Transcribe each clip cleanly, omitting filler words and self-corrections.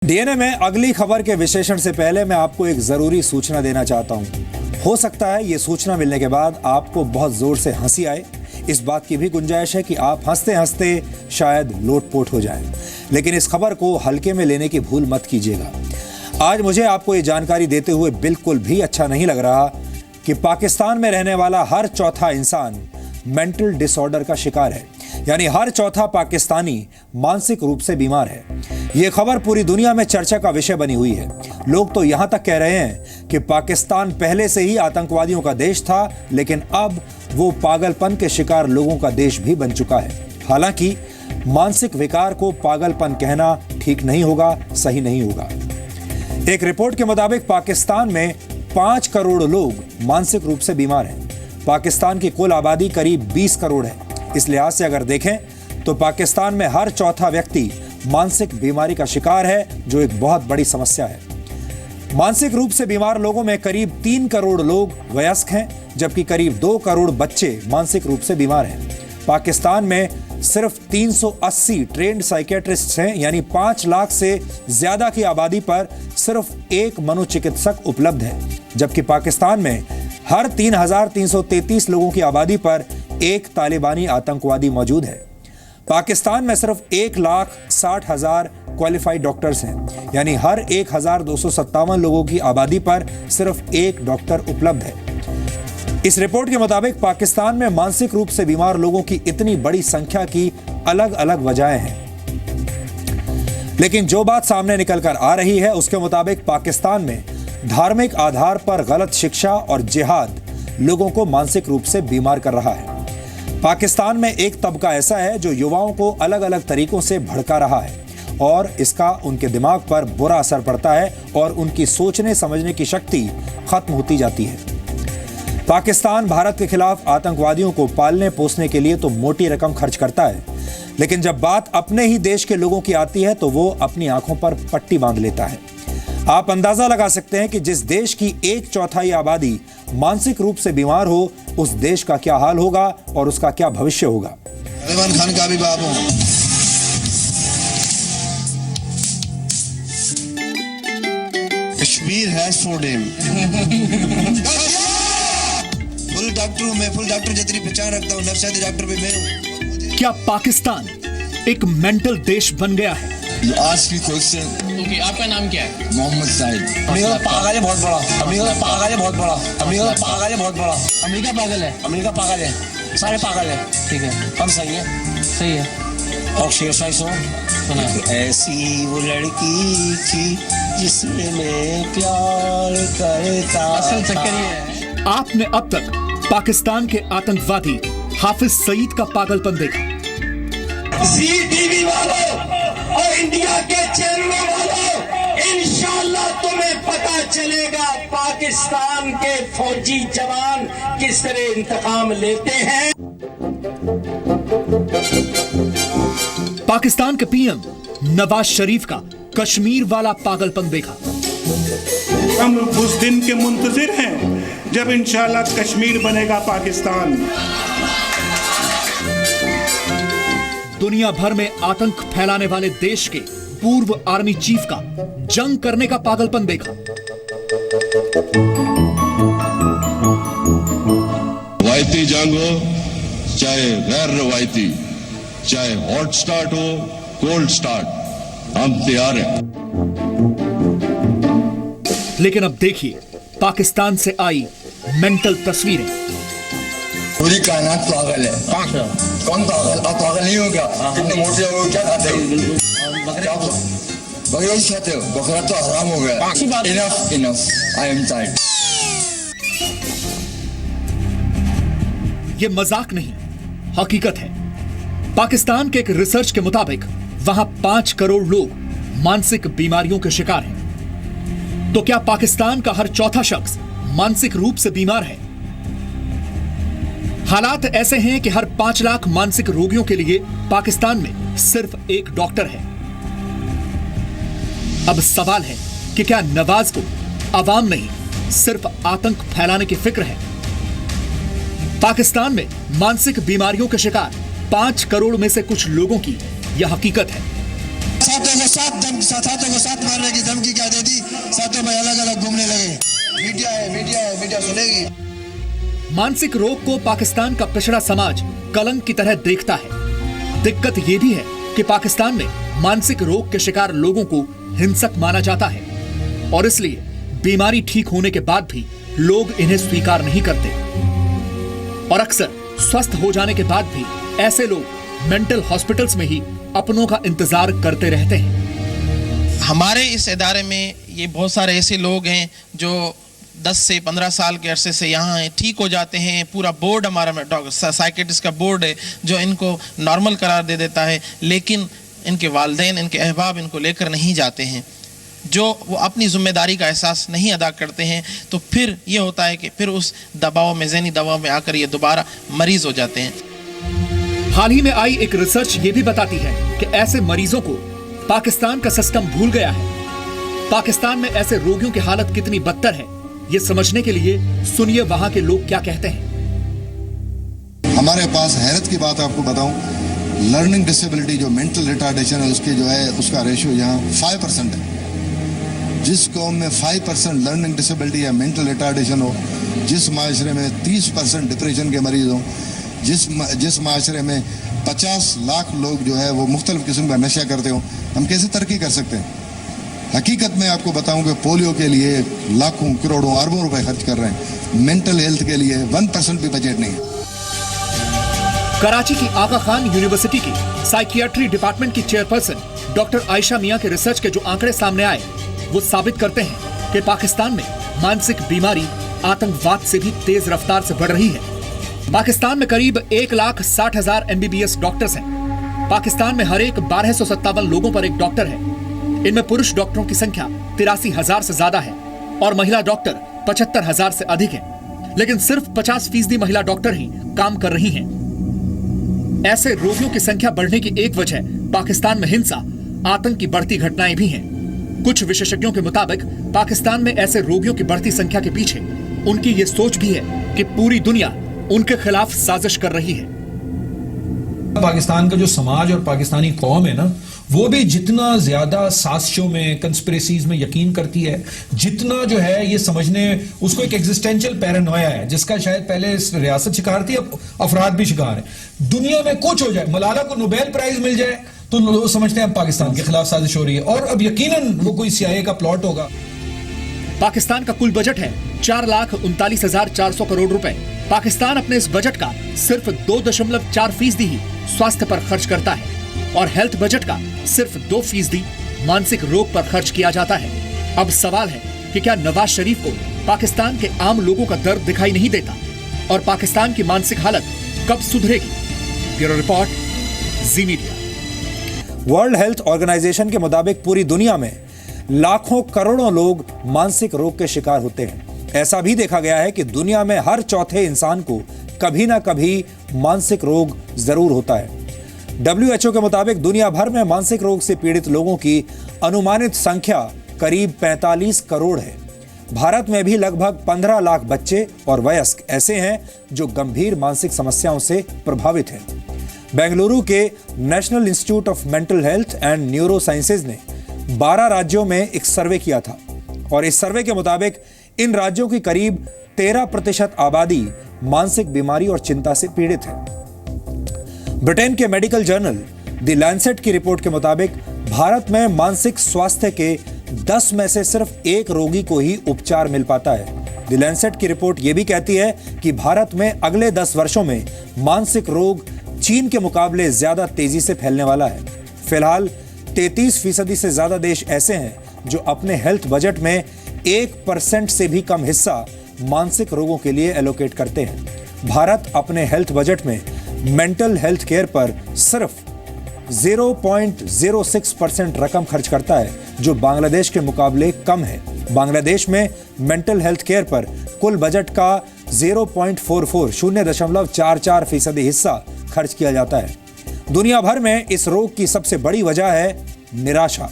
DNA में अगली खबर के विश्लेषण से पहले मैं आपको एक जरूरी सूचना देना चाहता हूं। हो सकता है ये सूचना मिलने के बाद आपको बहुत जोर से हंसी आए। इस बात की भी गुंजाइश है कि आप हंसते हंसते शायद लोटपोट हो जाएं। लेकिन इस खबर को हल्के में लेने की भूल मत कीजिएगा। आज मुझे आपको ये जानकारी देते हुए बिल्कुल भी अच्छा नहीं लग रहा कि पाकिस्तान में रहने वाला हर चौथा इंसान मेंटल डिसऑर्डर का शिकार है, यानी हर चौथा पाकिस्तानी मानसिक रूप से बीमार है। यह खबर पूरी दुनिया में चर्चा का विषय बनी हुई है। लोग तो यहां तक कह रहे हैं कि पाकिस्तान पहले से ही आतंकवादियों का देश था, लेकिन अब वो पागलपन के शिकार लोगों का देश भी बन चुका है। हालांकि मानसिक विकार को पागलपन कहना ठीक नहीं होगा, सही नहीं होगा। एक रिपोर्ट के मुताबिक पाकिस्तान में 5 करोड़ लोग मानसिक रूप से बीमार हैं। पाकिस्तान की कुल आबादी करीब 20 करोड़ है। इस लिहाज से अगर देखें तो पाकिस्तान में हर चौथा व्यक्ति मानसिक बीमारी का शिकार है, जो एक बहुत बड़ी समस्या है। मानसिक रूप से बीमार लोगों में करीब 3 करोड़ लोग वयस्क हैं, जबकि करीब 2 करोड़ बच्चे मानसिक रूप से बीमार हैं। पाकिस्तान में सिर्फ 380 ट्रेंड साइकियाट्रिस्ट हैं, यानी 5 लाख से ज्यादा की आबादी पर सिर्फ एक मनोचिकित्सक उपलब्ध है, जबकि पाकिस्तान में हर 3,333 लोगों की आबादी पर एक तालिबानी आतंकवादी मौजूद है। पाकिस्तान में सिर्फ 1,60,000 क्वालिफाइड डॉक्टर्स हैं, यानी हर 1,257 लोगों की आबादी पर सिर्फ एक डॉक्टर उपलब्ध है। इस रिपोर्ट के मुताबिक पाकिस्तान में मानसिक रूप से बीमार लोगों की इतनी बड़ी संख्या की अलग अलग वजहें हैं, लेकिन जो बात सामने निकलकर आ रही है उसके मुताबिक पाकिस्तान में धार्मिक आधार पर गलत शिक्षा और जिहाद लोगों को मानसिक रूप से बीमार कर रहा है। पाकिस्तान में एक तबका ऐसा है जो युवाओं को अलग अलग तरीकों से भड़का रहा है और इसका उनके दिमाग पर बुरा असर पड़ता है और उनकी सोचने समझने की शक्ति खत्म होती जाती है। पाकिस्तान भारत के खिलाफ आतंकवादियों को पालने पोसने के लिए तो मोटी रकम खर्च करता है, लेकिन जब बात अपने ही देश के लोगों की आती है तो वो अपनी आंखों पर पट्टी बांध लेता है। आप अंदाजा लगा सकते हैं कि जिस देश की 1/4 आबादी मानसिक रूप से बीमार हो, उस देश का क्या हाल होगा और उसका क्या भविष्य होगा। सलमान खान का भी बाप हूं। Kashmir has for him. Full doctor हूं मैं, फुल डॉक्टर जितनी पहचान रखता हूं, नफसियाती डॉक्टर भी मैं हूं। क्या पाकिस्तान एक मेंटल देश बन गया है? आज की क्वेश्चन। ओके, आपका नाम क्या है? मोहम्मद साहिद। अमेरिका पागल है बहुत बड़ा। अमेरिका पागल है बहुत बड़ा। अमेरिका पागल है बहुत बड़ा। अमेरिका पागल है? अमेरिका पागल है, सारे पागल है। ठीक है, हम सही है। सही है। और शेर शायरी सुना। ऐसी वो लड़की थी जिसमें मैं प्यार करता। असल चक्कर ये है, आपने अब तक पाकिस्तान के आतंकवादी हाफिज सईद का पागलपन देखा। जी टीवी वालों और इंडिया के चैनलों वालों, इंशाअल्लाह तुम्हें पता चलेगा पाकिस्तान के फौजी जवान किस तरह इंतकाम लेते हैं। पाकिस्तान के पीएम नवाज शरीफ का कश्मीर वाला पागलपन देखा। हम उस दिन के मुंतजिर हैं जब इंशाअल्लाह कश्मीर बनेगा पाकिस्तान। दुनिया भर में आतंक फैलाने वाले देश के पूर्व आर्मी चीफ का जंग करने का पागलपन देखा। रवायती जंग हो चाहे गैर रवायती, चाहे हॉट स्टार्ट हो कोल्ड स्टार्ट, हम तैयार हैं। लेकिन अब देखिए पाकिस्तान से आई मेंटल तस्वीरें। पूरी कायनात पागल है। कौन पागल? आप पागल नहीं हो क्या? कितने मोटे हो, क्या खाते हो? बकरा खाते हो? बकरा तो हराम हो गया। Enough enough, I am tired. ये मजाक नहीं, हकीकत है। पाकिस्तान के एक रिसर्च के मुताबिक वहां 5 करोड़ लोग मानसिक बीमारियों के शिकार हैं। तो क्या पाकिस्तान का हर चौथा शख्स मानसिक रूप से बीमार है? हालात ऐसे हैं कि हर 5 लाख मानसिक रोगियों के लिए पाकिस्तान में सिर्फ एक डॉक्टर है। अब सवाल है कि क्या नवाज को अवाम नहीं सिर्फ आतंक फैलाने की फिक्र है? पाकिस्तान में मानसिक बीमारियों के शिकार 5 करोड़ में से कुछ लोगों की यह हकीकत है। साथों को साथ मारने की धमकी क्या दे दी, साथों में अलग अलग घूमने लगे। मीडिया सुनेगी। मानसिक रोग को पाकिस्तान का पिछड़ा समाज कलंक की तरह देखता है। दिक्कत यह भी है कि पाकिस्तान में मानसिक रोग के शिकार लोगों को हिंसक माना जाता है और इसलिए बीमारी ठीक होने के बाद भी लोग इन्हें स्वीकार नहीं करते और अक्सर स्वस्थ हो जाने के बाद भी ऐसे लोग मेंटल हॉस्पिटल्स में ही अपनों का इंतजार करते रहते हैं। हमारे इस इदारे में ये बहुत सारे ऐसे लोग हैं जो 10 से 15 साल के अरसे से यहाँ हैं, ठीक हो जाते हैं। पूरा बोर्ड हमारा साइकेट्रिस्ट का बोर्ड है जो इनको नॉर्मल करार दे देता है, लेकिन इनके वालिदैन, इनके अहबाब इनको लेकर नहीं जाते हैं। जो वो अपनी जिम्मेदारी का एहसास नहीं अदा करते हैं तो फिर ये होता है कि फिर उस दबाव में, ज़हनी दबाव में आकर ये दोबारा मरीज हो जाते हैं। हाल ही में आई एक रिसर्च ये भी बताती है कि ऐसे मरीजों को पाकिस्तान का सिस्टम भूल गया है। पाकिस्तान में ऐसे रोगियों की हालत कितनी बदतर है, ये समझने के लिए सुनिए वहां के लोग क्या कहते हैं। हमारे पास हैरत की बात आपको बताऊं, लर्निंग डिसेबिलिटी जो मेंटल रिटार्डेशन है उसके जो है उसका रेशियो यहाँ 5% है। जिस कौम में 5% लर्निंग डिसेबिलिटी या मेंटल रिटार्डेशन हो, जिस माशरे में 30% डिप्रेशन के मरीज हों, जिस माशरे में 50 लाख लोग जो है वो मुख्तलिफ किस्म का नशा करते हो, हम कैसे तरक्की कर सकते हैं। हकीकत में आपको बताऊं कि पोलियो के लिए लाखों करोड़ों अरबों रुपए खर्च कर रहे हैं, मेंटल हेल्थ के लिए 1% भी बजट नहीं है। कराची की आगा खान यूनिवर्सिटी की साइकियाट्री डिपार्टमेंट की चेयरपर्सन डॉक्टर आयशा मियां के रिसर्च के जो आंकड़े सामने आए वो साबित करते हैं कि पाकिस्तान में मानसिक बीमारी आतंकवाद से भी तेज रफ्तार से बढ़ रही है। पाकिस्तान में करीब 1,60,000 MBBS डॉक्टर्स हैं। पाकिस्तान में हर एक 1257 लोगों पर एक डॉक्टर है। इनमें पुरुष डॉक्टरों की संख्या 83,000 से ज्यादा है और महिला डॉक्टर 75,000 से अधिक है, लेकिन सिर्फ 50% महिला डॉक्टर ही काम कर रही हैं। ऐसे रोगियों की संख्या बढ़ने की एक वजह पाकिस्तान में हिंसा, आतंक की बढ़ती घटनाएं भी हैं। कुछ विशेषज्ञों के मुताबिक पाकिस्तान में ऐसे रोगियों की बढ़ती संख्या के पीछे उनकी ये सोच भी है कि पूरी दुनिया उनके खिलाफ साजिश कर रही है। पाकिस्तान का जो समाज और पाकिस्तानी कौम है ना, वो भी जितना ज्यादा साजिशों में, कंस्पिरेसीज में यकीन करती है, जितना जो है ये समझने, उसको एक एग्जिस्टेंशियल पैरानोया है जिसका शायद पहले रियासत शिकार थी, अब अफराद भी शिकार है। दुनिया में कुछ हो जाए, मलाला को नोबेल प्राइज मिल जाए तो लोग समझते हैं पाकिस्तान के खिलाफ साजिश हो रही है और अब यकीनन वो कोई CIA का प्लॉट होगा। पाकिस्तान का कुल बजट है 4,39,400 करोड़ रुपए। पाकिस्तान अपने इस बजट का सिर्फ 2.4% ही स्वास्थ्य पर खर्च करता है और हेल्थ बजट का सिर्फ 2% मानसिक रोग पर खर्च किया जाता है। अब सवाल है कि क्या नवाज शरीफ को पाकिस्तान के आम लोगों का दर्द दिखाई नहीं देता और पाकिस्तान की मानसिक हालत कब सुधरेगी? ब्यूरो रिपोर्ट, जी मीडिया। वर्ल्ड हेल्थ ऑर्गेनाइजेशन के मुताबिक पूरी दुनिया में लाखों करोड़ों लोग मानसिक रोग के शिकार होते हैं। ऐसा भी देखा गया है कि दुनिया में हर चौथे इंसान को कभी ना कभी मानसिक रोग जरूर होता है। WHO के मुताबिक दुनिया भर में मानसिक रोग से पीड़ित लोगों की अनुमानित संख्या करीब 45 करोड़ है। भारत में भी लगभग 15 लाख बच्चे और वयस्क ऐसे हैं जो गंभीर मानसिक समस्याओं से प्रभावित हैं। बेंगलुरु के national institute of mental health and neuro sciences ने 12 राज्यों में एक सर्वे किया था और इस सर्वे के मुताबिक इन राज्यों की करीब 13% आबादी मानसिक बीमारी और चिंता से पीड़ित है। ब्रिटेन के मेडिकल जर्नल द लैंसेट की रिपोर्ट के मुताबिक भारत में मानसिक स्वास्थ्य के 10 में से सिर्फ 1 रोगी को ही उपचार मिल पाता है। द लैंसेट की रिपोर्ट यह भी कहती है कि भारत में अगले 10 वर्षों में मानसिक रोग चीन के मुकाबले ज्यादा तेजी से फैलने वाला है। फिलहाल 33% से ज्यादा देश ऐसे हैं जो अपने हेल्थ बजट में 1% से भी कम हिस्सा मानसिक रोगों के लिए एलोकेट करते हैं। भारत अपने हेल्थ बजट में मेंटल हेल्थ केयर पर सिर्फ 0.06% रकम खर्च करता है, जो बांग्लादेश के मुकाबले कम है। बांग्लादेश में मेंटल हेल्थ केयर पर कुल बजट का 0.44% हिस्सा खर्च किया जाता है। दुनिया भर में इस रोग की सबसे बड़ी वजह है निराशा।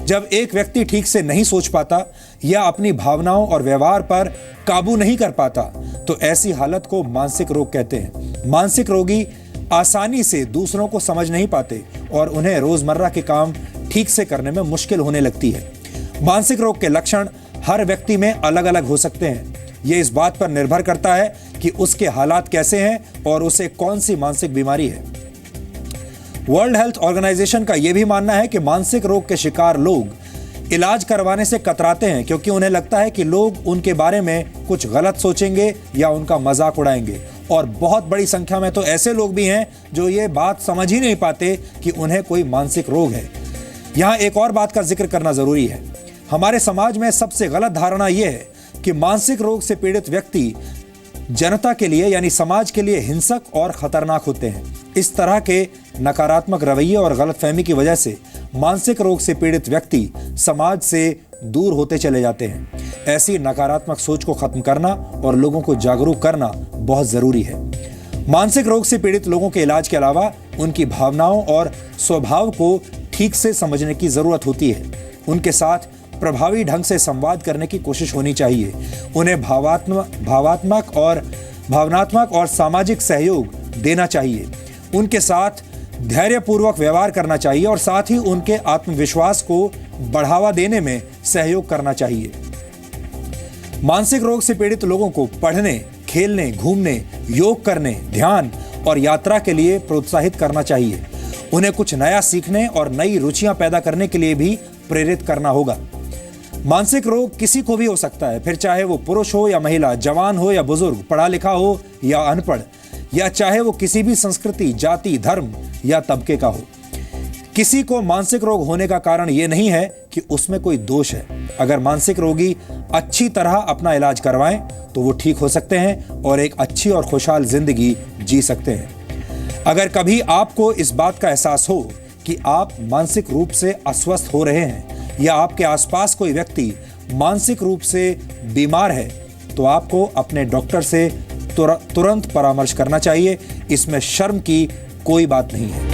जब एक व्यक्ति ठीक से नहीं सोच पाता या अपनी भावनाओं और व्यवहार पर काबू नहीं कर पाता तो ऐसी हालत को मानसिक रोग कहते हैं। मानसिक रोगी आसानी से दूसरों को समझ नहीं पाते और उन्हें रोजमर्रा के काम ठीक से करने में मुश्किल होने लगती है। मानसिक रोग के लक्षण हर व्यक्ति में अलग अलग हो सकते हैं। ये इस बात पर निर्भर करता है कि उसके हालात कैसे हैं और उसे कौन सी मानसिक बीमारी है। वर्ल्ड हेल्थ ऑर्गेनाइजेशन का यह भी मानना है कि मानसिक रोग के शिकार लोग इलाज करवाने से कतराते हैं, क्योंकि उन्हें लगता है कि लोग उनके बारे में कुछ गलत सोचेंगे या उनका मजाक उड़ाएंगे। और बहुत बड़ी संख्या में तो ऐसे लोग भी हैं जो ये बात समझ ही नहीं पाते कि उन्हें कोई मानसिक रोग है। यहाँ एक और बात का जिक्र करना जरूरी है। हमारे समाज में सबसे गलत धारणा यह है कि मानसिक रोग से पीड़ित व्यक्ति जनता के लिए यानी समाज के लिए हिंसक और खतरनाक होते हैं। इस तरह के नकारात्मक रवैये और गलतफहमी की वजह से मानसिक रोग से पीड़ित व्यक्ति समाज से दूर होते चले जाते हैं। ऐसी नकारात्मक सोच को खत्म करना और लोगों को जागरूक करना बहुत जरूरी है। मानसिक रोग से पीड़ित लोगों के इलाज के अलावा उनकी भावनाओं और स्वभाव को ठीक से समझने की जरूरत होती है। उनके साथ प्रभावी ढंग से संवाद करने की कोशिश होनी चाहिए। उन्हें भावनात्मक और सामाजिक सहयोग देना चाहिए। उनके साथ धैर्यपूर्वक व्यवहार करना चाहिए और साथ ही उनके आत्मविश्वास को बढ़ावा देने में सहयोग करना चाहिए। मानसिक रोग से पीड़ित लोगों को पढ़ने, खेलने, घूमने, योग करने, ध्यान और यात्रा के लिए प्रोत्साहित करना चाहिए। उन्हें कुछ नया सीखने और नई रुचियां पैदा करने के लिए भी प्रेरित करना होगा। मानसिक रोग किसी को भी हो सकता है, फिर चाहे वो पुरुष हो या महिला, जवान हो या बुजुर्ग, पढ़ा लिखा हो या अनपढ़, या चाहे वो किसी भी संस्कृति, जाति, धर्म या तबके का हो। किसी को मानसिक रोग होने का कारण ये नहीं है कि उसमें कोई दोष है। अगर मानसिक रोगी अच्छी तरह अपना इलाज करवाएं तो वो ठीक हो सकते हैं और एक अच्छी और खुशहाल जिंदगी जी सकते हैं। अगर कभी आपको इस बात का एहसास हो कि आप मानसिक रूप से अस्वस्थ हो रहे हैं या आपके आसपास कोई व्यक्ति मानसिक रूप से बीमार है, तो आपको अपने डॉक्टर से तुरंत परामर्श करना चाहिए। इसमें शर्म की कोई बात नहीं है।